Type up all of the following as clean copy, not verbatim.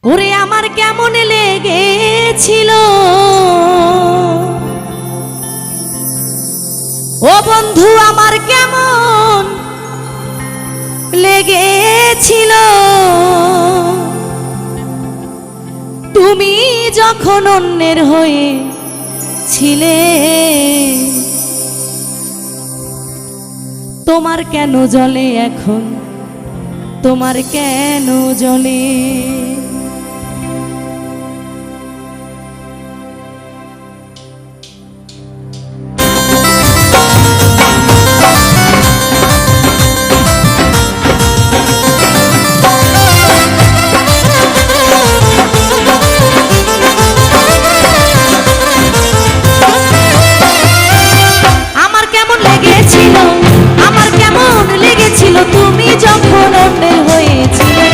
ওরে আমার কেমন লেগেছিল ও বন্ধু আমার কেমন লেগেছিল তুমি যখন অন্যের হয়ে ছিলে তোমার কেন জ্বলে এখন তোমার কেন জ্বলে তুমি যখন অন্যের হয়েছিলে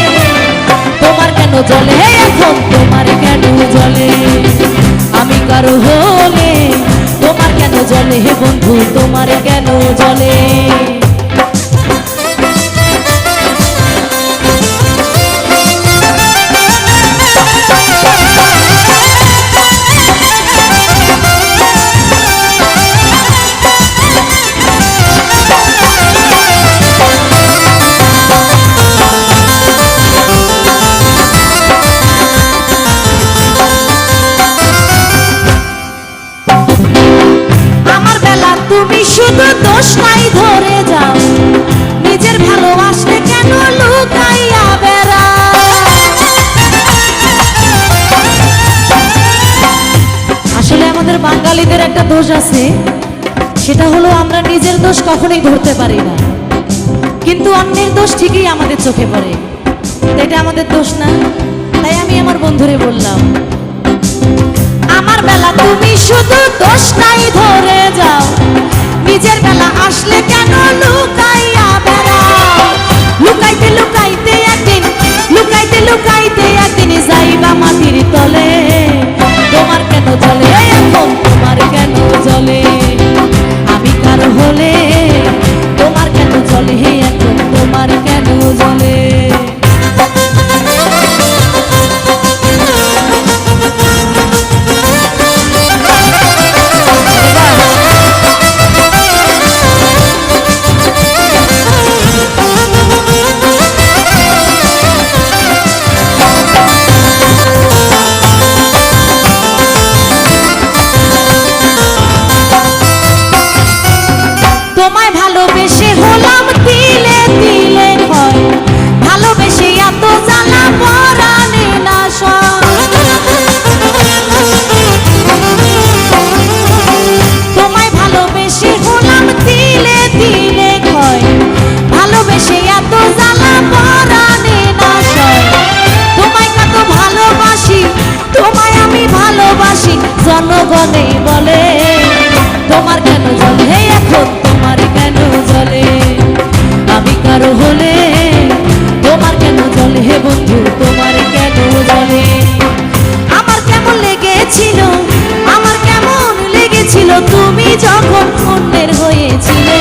তোমার কেন জ্বলে এখন তোমার কেন জ্বলে আমি কারো হলে তোমার কেন জ্বলে হে বন্ধু তোমার কেন জ্বলে তুমি শুধু দোষ নাই ধরে যাও নিজের ভালোবাসলে কেন লুকাইয়া বেড়াও আসলে আমাদের বাঙালিদের একটা দোষ আছে সেটা হলো আমরা নিজের দোষ কখনোই ধরতে পারি না কিন্তু অন্যের দোষ ঠিকই আমাদের চোখে পড়ে এটা আমাদের দোষ না তাই আমি আমার বন্ধুরে বললাম আমার বেলা তুমি শুধু দোষ নাই ধরে যাও নিজের বেলা আসলে কেন লুকাইয়া বেড়াও লুকাইতে লুকাইতে একদিন লুকাইতে লুকাইতে একদিন যাইবা মাটির তলে তোমার কেন জ্বলে এখন তোমার কেন জ্বলে আমি কার হলে তোমার কেন জ্বলে এখন তোমার কেন জ্বলে তোমায় ভালোবেসে হলাম তিলে তিলে ক্ষয় ভালোবেসে এত জ্বালা পরাণে না তোমায় ভালোবেসে হলাম তিলে তিলে ক্ষয় ভালোবেসে এত জ্বালা পরাণে না তোমায় কত ভালোবাসি তোমায় আমি ভালোবাসি জনগণে বলে তোমার কেন জ্বলে এখন তোমার কেন জ্বলে আমি কারো হলে তোমার কেন জ্বলে হে বন্ধু তোমার কেন জ্বলে আমার কেমন লেগেছিল আমার কেমন লেগেছিল তুমি যখন অন্যের হয়েছিলে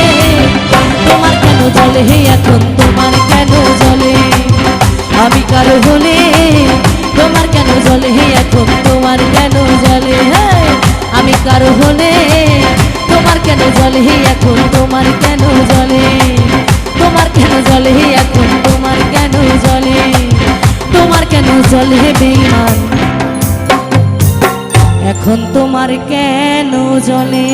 তোমার কেন জ্বলে হে এখন তোমার কেন জ্বলে আমি কারো হলে তোমার কেন জ্বলে হে এখন তোমার কেন জ্বলে আমি কারো হলে তোমার কেন জ্বলে এখন তোমার কেন জ্বলে তোমার কেন জ্বলে এখন তোমার কেন জ্বলে তোমার কেন জ্বলে বেঈমান এখন তোমার কেন জ্বলে।